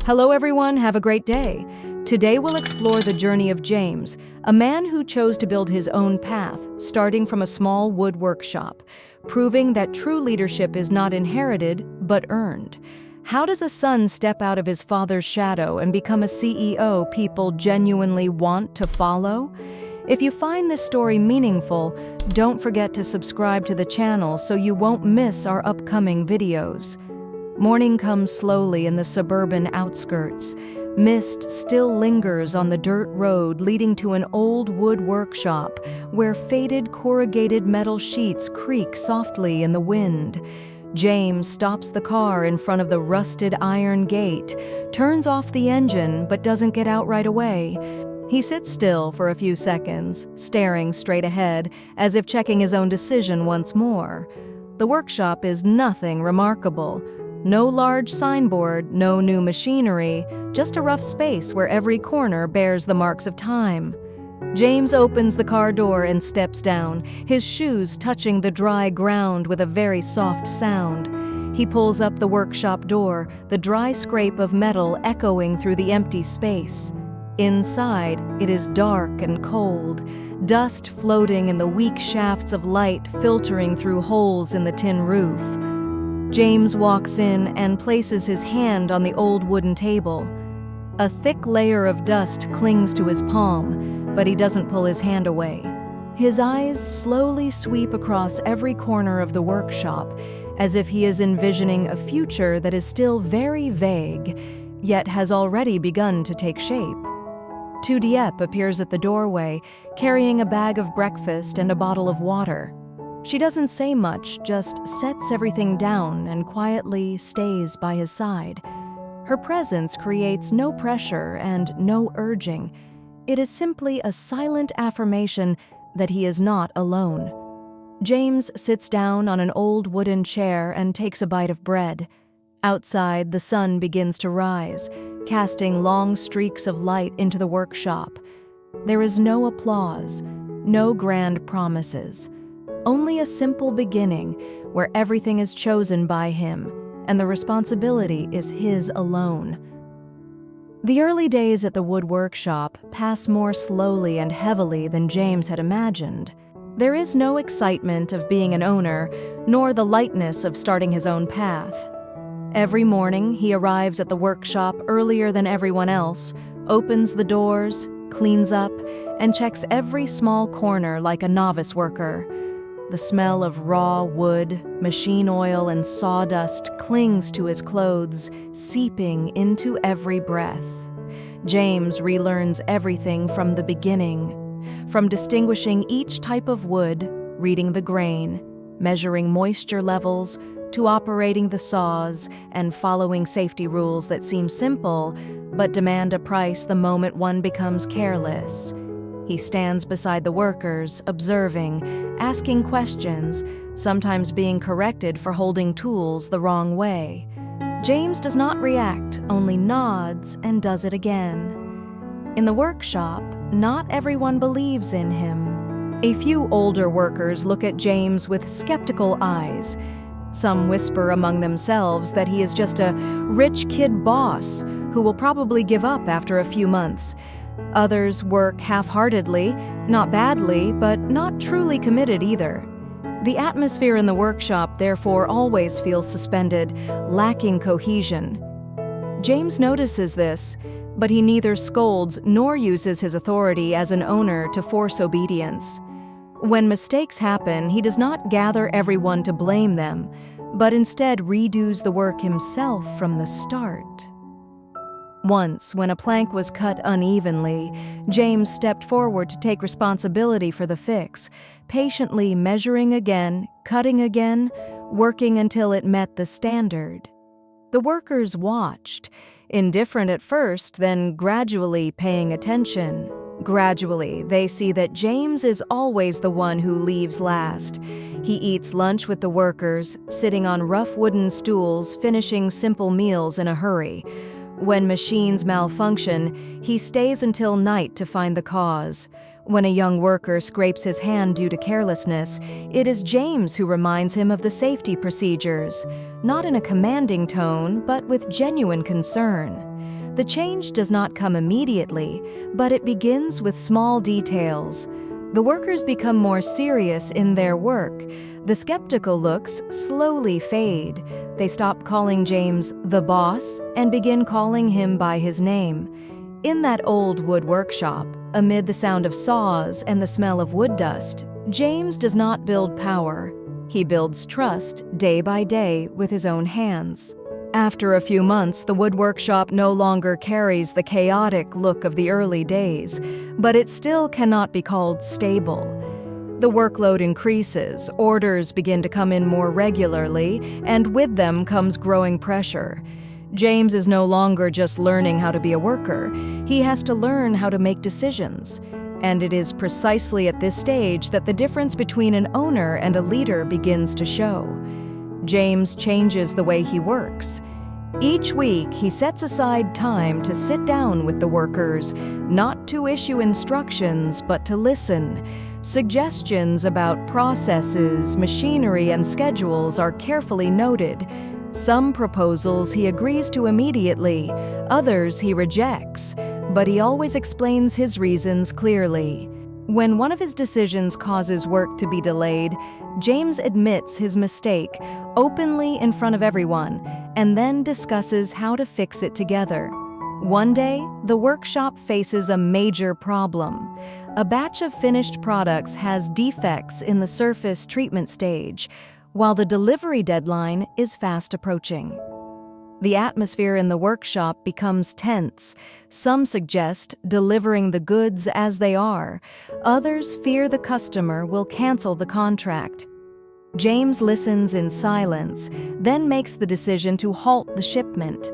Hello everyone, have a great day. Today we'll explore the journey of James, a man who chose to build his own path, starting from a small wood workshop, proving that true leadership is not inherited, but earned. How does a son step out of his father's shadow and become a CEO people genuinely want to follow? If you find this story meaningful, don't forget to subscribe to the channel so you won't miss our upcoming videos. Morning comes slowly in the suburban outskirts. Mist still lingers on the dirt road leading to an old wood workshop where faded corrugated metal sheets creak softly in the wind. James stops the car in front of the rusted iron gate, turns off the engine but doesn't get out right away. He sits still for a few seconds, staring straight ahead, as if checking his own decision once more. The workshop is nothing remarkable. No large signboard, no new machinery, just a rough space where every corner bears the marks of time. James opens the car door and steps down, his shoes touching the dry ground with a very soft sound. He pulls up the workshop door, the dry scrape of metal echoing through the empty space. Inside, it is dark and cold, dust floating in the weak shafts of light filtering through holes in the tin roof. James walks in and places his hand on the old wooden table. A thick layer of dust clings to his palm, but he doesn't pull his hand away. His eyes slowly sweep across every corner of the workshop, as if he is envisioning a future that is still very vague, yet has already begun to take shape. Tu Diep appears at the doorway, carrying a bag of breakfast and a bottle of water. She doesn't say much, just sets everything down and quietly stays by his side. Her presence creates no pressure and no urging. It is simply a silent affirmation that he is not alone. James sits down on an old wooden chair and takes a bite of bread. Outside, the sun begins to rise, casting long streaks of light into the workshop. There is no applause, no grand promises. Only a simple beginning where everything is chosen by him and the responsibility is his alone. The early days at the wood workshop pass more slowly and heavily than James had imagined. There is no excitement of being an owner, nor the lightness of starting his own path. Every morning, he arrives at the workshop earlier than everyone else, opens the doors, cleans up, and checks every small corner like a novice worker. The smell of raw wood, machine oil, and sawdust clings to his clothes, seeping into every breath. James relearns everything from the beginning, from distinguishing each type of wood, reading the grain, measuring moisture levels, to operating the saws and following safety rules that seem simple but demand a price the moment one becomes careless. He stands beside the workers, observing, asking questions, sometimes being corrected for holding tools the wrong way. James does not react, only nods and does it again. In the workshop, not everyone believes in him. A few older workers look at James with skeptical eyes. Some whisper among themselves that he is just a rich kid boss who will probably give up after a few months. Others work half-heartedly, not badly, but not truly committed either. The atmosphere in the workshop therefore always feels suspended, lacking cohesion. James notices this, but he neither scolds nor uses his authority as an owner to force obedience. When mistakes happen, he does not gather everyone to blame them, but instead redoes the work himself from the start. Once, when a plank was cut unevenly, James stepped forward to take responsibility for the fix, patiently measuring again, cutting again, working until it met the standard. The workers watched, indifferent at first, then gradually paying attention. Gradually, they see that James is always the one who leaves last. He eats lunch with the workers, sitting on rough wooden stools, finishing simple meals in a hurry. When machines malfunction, he stays until night to find the cause. When a young worker scrapes his hand due to carelessness, it is James who reminds him of the safety procedures, not in a commanding tone, but with genuine concern. The change does not come immediately, but it begins with small details. The workers become more serious in their work. The skeptical looks slowly fade. They stop calling James the boss and begin calling him by his name. In that old wood workshop, amid the sound of saws and the smell of wood dust, James does not build power. He builds trust day by day with his own hands. After a few months, the wood workshop no longer carries the chaotic look of the early days, but it still cannot be called stable. The workload increases, orders begin to come in more regularly, and with them comes growing pressure. James is no longer just learning how to be a worker. He has to learn how to make decisions. And it is precisely at this stage that the difference between an owner and a leader begins to show. James changes the way he works. Each week, he sets aside time to sit down with the workers, not to issue instructions, but to listen. Suggestions about processes, machinery, and schedules are carefully noted. Some proposals he agrees to immediately, others he rejects, but he always explains his reasons clearly. When one of his decisions causes work to be delayed, James admits his mistake openly in front of everyone and then discusses how to fix it together. One day, the workshop faces a major problem. A batch of finished products has defects in the surface treatment stage, while the delivery deadline is fast approaching. The atmosphere in the workshop becomes tense. Some suggest delivering the goods as they are. Others fear the customer will cancel the contract. James listens in silence, then makes the decision to halt the shipment.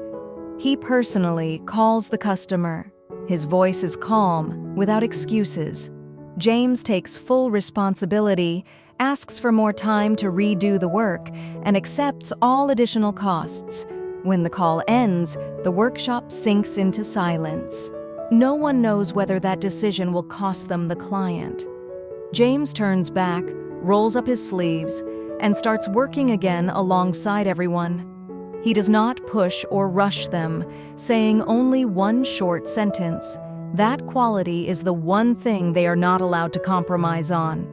He personally calls the customer. His voice is calm, without excuses. James takes full responsibility, asks for more time to redo the work, and accepts all additional costs. When the call ends, the workshop sinks into silence. No one knows whether that decision will cost them the client. James turns back, rolls up his sleeves, and starts working again alongside everyone. He does not push or rush them, saying only one short sentence. That quality is the one thing they are not allowed to compromise on.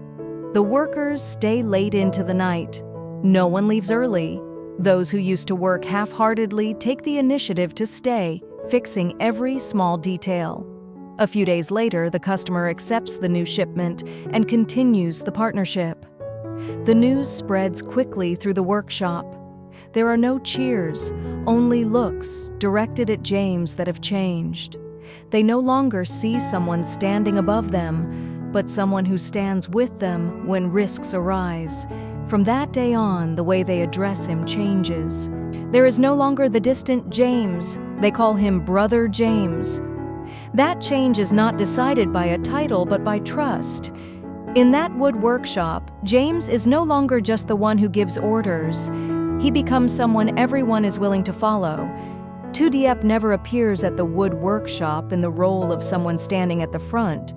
The workers stay late into the night. No one leaves early. Those who used to work half-heartedly take the initiative to stay, fixing every small detail. A few days later, the customer accepts the new shipment and continues the partnership. The news spreads quickly through the workshop. There are no cheers, only looks directed at James that have changed. They no longer see someone standing above them, but someone who stands with them when risks arise. From that day on, the way they address him changes. There is no longer the distant James. They call him Brother James. That change is not decided by a title, but by trust. In that wood workshop, James is no longer just the one who gives orders. He becomes someone everyone is willing to follow. Tu Diep never appears at the wood workshop in the role of someone standing at the front.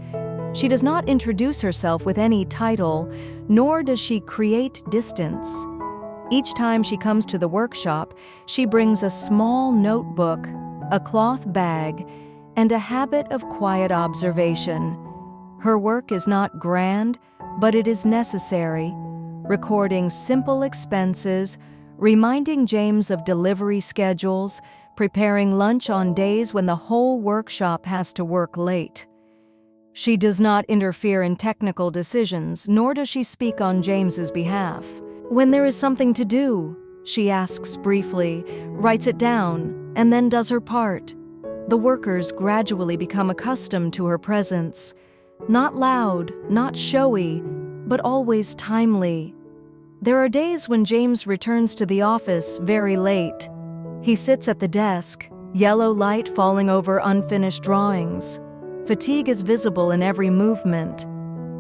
She does not introduce herself with any title, nor does she create distance. Each time she comes to the workshop, she brings a small notebook, a cloth bag, and a habit of quiet observation. Her work is not grand, but it is necessary, recording simple expenses, reminding James of delivery schedules, preparing lunch on days when the whole workshop has to work late. She does not interfere in technical decisions, nor does she speak on James's behalf. When there is something to do, she asks briefly, writes it down, and then does her part. The workers gradually become accustomed to her presence. Not loud, not showy, but always timely. There are days when James returns to the office very late. He sits at the desk, yellow light falling over unfinished drawings. Fatigue is visible in every movement.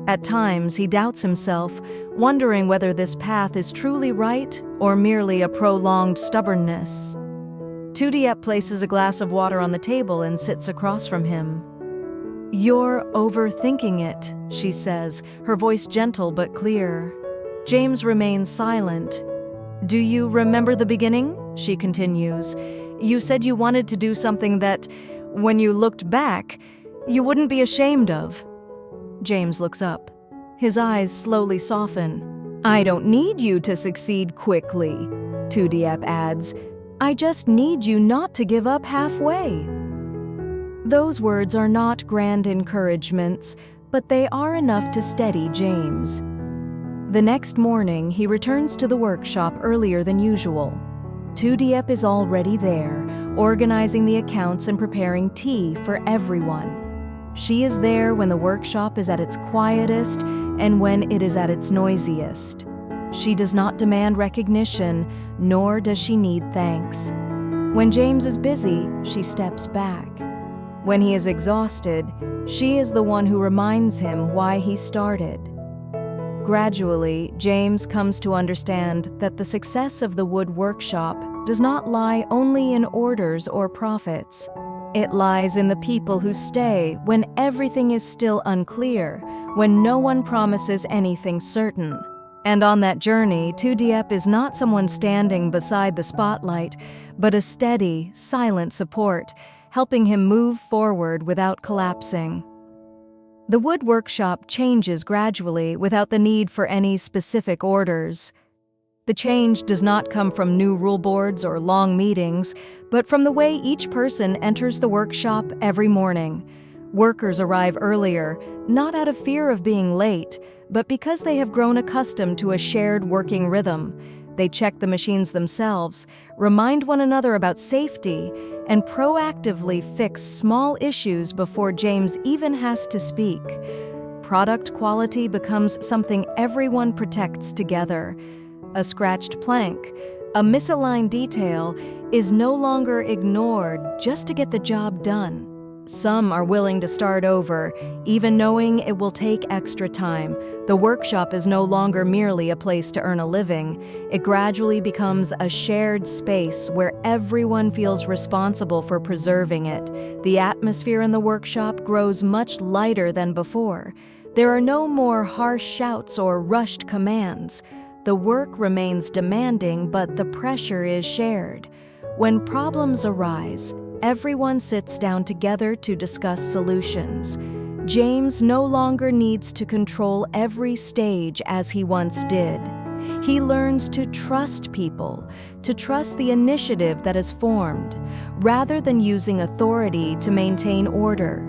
At times, he doubts himself, wondering whether this path is truly right or merely a prolonged stubbornness. Tu Diep places a glass of water on the table and sits across from him. "You're overthinking it," she says, her voice gentle but clear. James remains silent. "Do you remember the beginning?" she continues. You said you wanted to do something that, when you looked back, you wouldn't be ashamed of." James looks up. His eyes slowly soften. "I don't need you to succeed quickly," Tu Diep adds. "I just need you not to give up halfway." Those words are not grand encouragements, but they are enough to steady James. The next morning, he returns to the workshop earlier than usual. Tu Diep is already there, organizing the accounts and preparing tea for everyone. She is there when the workshop is at its quietest and when it is at its noisiest. She does not demand recognition, nor does she need thanks. When James is busy, she steps back. When he is exhausted, she is the one who reminds him why he started. Gradually, James comes to understand that the success of the wood workshop does not lie only in orders or profits. It lies in the people who stay when everything is still unclear, when no one promises anything certain. And on that journey, Tu Diep is not someone standing beside the spotlight, but a steady, silent support, helping him move forward without collapsing. The wood workshop changes gradually without the need for any specific orders. The change does not come from new rule boards or long meetings, but from the way each person enters the workshop every morning. Workers arrive earlier, not out of fear of being late, but because they have grown accustomed to a shared working rhythm. They check the machines themselves, remind one another about safety, and proactively fix small issues before James even has to speak. Product quality becomes something everyone protects together. A scratched plank, a misaligned detail, is no longer ignored just to get the job done. Some are willing to start over, even knowing it will take extra time. The workshop is no longer merely a place to earn a living. It gradually becomes a shared space where everyone feels responsible for preserving it. The atmosphere in the workshop grows much lighter than before. There are no more harsh shouts or rushed commands. The work remains demanding, but the pressure is shared. When problems arise, everyone sits down together to discuss solutions. James no longer needs to control every stage as he once did. He learns to trust people, to trust the initiative that is formed, rather than using authority to maintain order.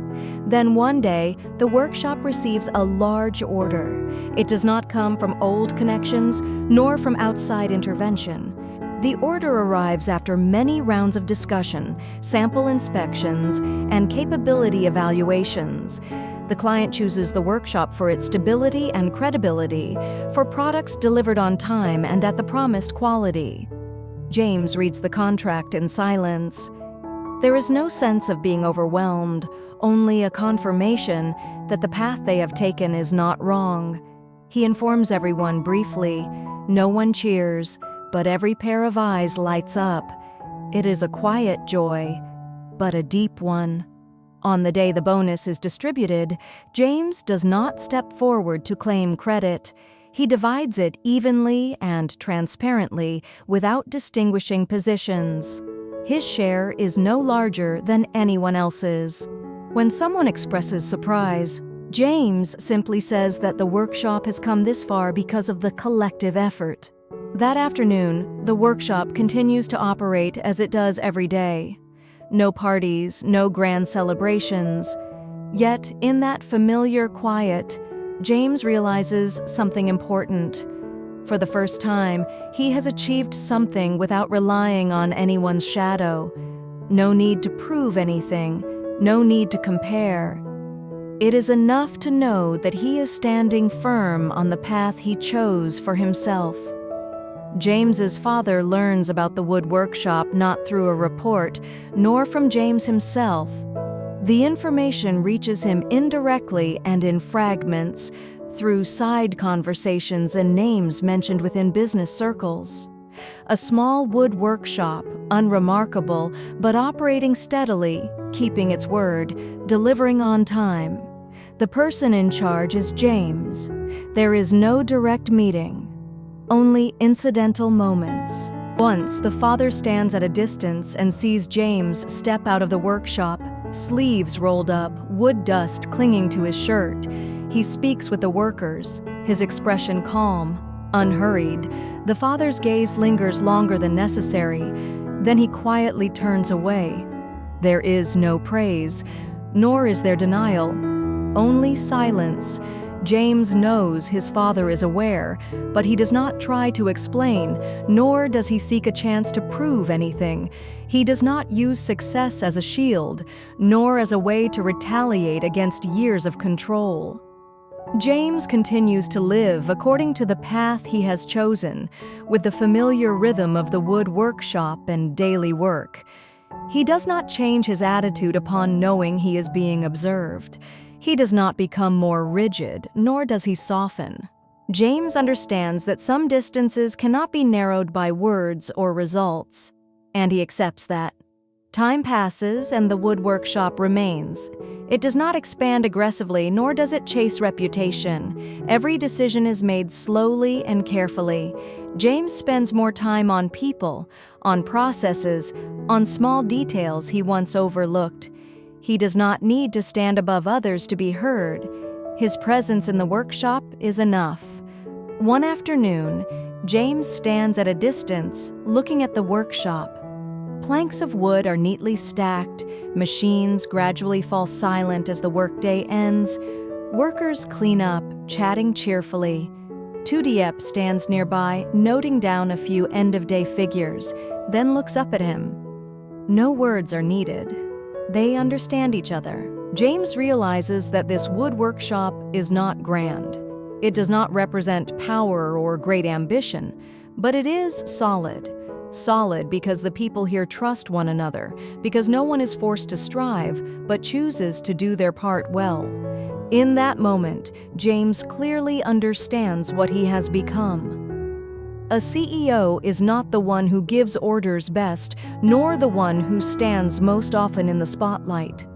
Then one day, the workshop receives a large order. It does not come from old connections, nor from outside intervention. The order arrives after many rounds of discussion, sample inspections, and capability evaluations. The client chooses the workshop for its stability and credibility, for products delivered on time and at the promised quality. James reads the contract in silence. There is no sense of being overwhelmed, only a confirmation that the path they have taken is not wrong. He informs everyone briefly. No one cheers, but every pair of eyes lights up. It is a quiet joy, but a deep one. On the day the bonus is distributed, James does not step forward to claim credit. He divides it evenly and transparently without distinguishing positions. His share is no larger than anyone else's. When someone expresses surprise, James simply says that the workshop has come this far because of the collective effort. That afternoon, the workshop continues to operate as it does every day. No parties, no grand celebrations. Yet, in that familiar quiet, James realizes something important. For the first time, he has achieved something without relying on anyone's shadow. No need to prove anything, no need to compare. It is enough to know that he is standing firm on the path he chose for himself. James's father learns about the wood workshop not through a report, nor from James himself. The information reaches him indirectly and in fragments, through side conversations and names mentioned within business circles. A small wood workshop, unremarkable, but operating steadily, keeping its word, delivering on time. The person in charge is James. There is no direct meeting. Only incidental moments. Once, the father stands at a distance and sees James step out of the workshop, sleeves rolled up, wood dust clinging to his shirt. He speaks with the workers, his expression calm, unhurried. The father's gaze lingers longer than necessary. Then he quietly turns away. There is no praise, nor is there denial. Only silence. James knows his father is aware, but he does not try to explain, nor does he seek a chance to prove anything. He does not use success as a shield, nor as a way to retaliate against years of control. James continues to live according to the path he has chosen, with the familiar rhythm of the wood workshop and daily work. He does not change his attitude upon knowing he is being observed. He does not become more rigid, nor does he soften. James understands that some distances cannot be narrowed by words or results, and he accepts that. Time passes and the wood workshop remains. It does not expand aggressively, nor does it chase reputation. Every decision is made slowly and carefully. James spends more time on people, on processes, on small details he once overlooked. He does not need to stand above others to be heard. His presence in the workshop is enough. One afternoon, James stands at a distance, looking at the workshop. Planks of wood are neatly stacked, machines gradually fall silent as the workday ends. Workers clean up, chatting cheerfully. Tu Diep stands nearby, noting down a few end-of-day figures, then looks up at him. No words are needed. They understand each other. James realizes that this wood workshop is not grand. It does not represent power or great ambition, but it is solid. Solid because the people here trust one another, because no one is forced to strive, but chooses to do their part well. In that moment, James clearly understands what he has become. A CEO is not the one who gives orders best, nor the one who stands most often in the spotlight.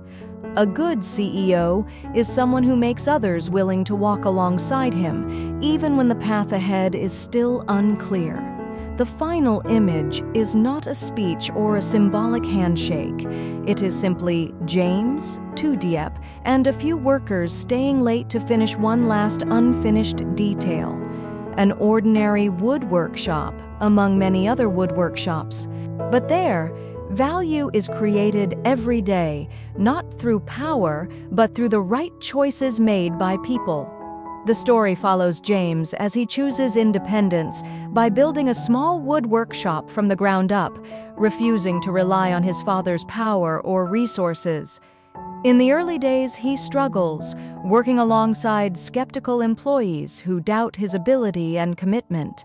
A good CEO is someone who makes others willing to walk alongside him, even when the path ahead is still unclear. The final image is not a speech or a symbolic handshake. It is simply James, Tu Diep, and a few workers staying late to finish one last unfinished detail. An ordinary wood workshop among many other wood workshops. But there, value is created every day, not through power, but through the right choices made by people. The story follows James as he chooses independence by building a small wood workshop from the ground up, refusing to rely on his father's power or resources. In the early days, he struggles, working alongside skeptical employees who doubt his ability and commitment.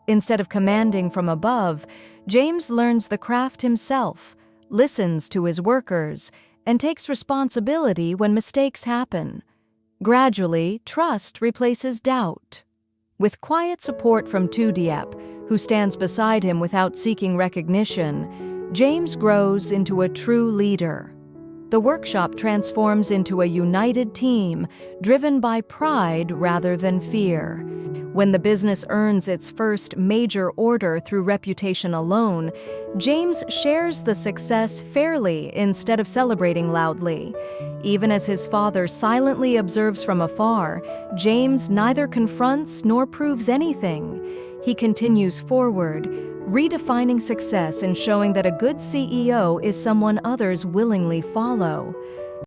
Instead of commanding from above, James learns the craft himself, listens to his workers, and takes responsibility when mistakes happen. Gradually, trust replaces doubt. With quiet support from Tu Diep, who stands beside him without seeking recognition, James grows into a true leader. The workshop transforms into a united team, driven by pride rather than fear. When the business earns its first major order through reputation alone, James shares the success fairly instead of celebrating loudly. Even as his father silently observes from afar, James neither confronts nor proves anything. He continues forward, redefining success and showing that a good CEO is someone others willingly follow.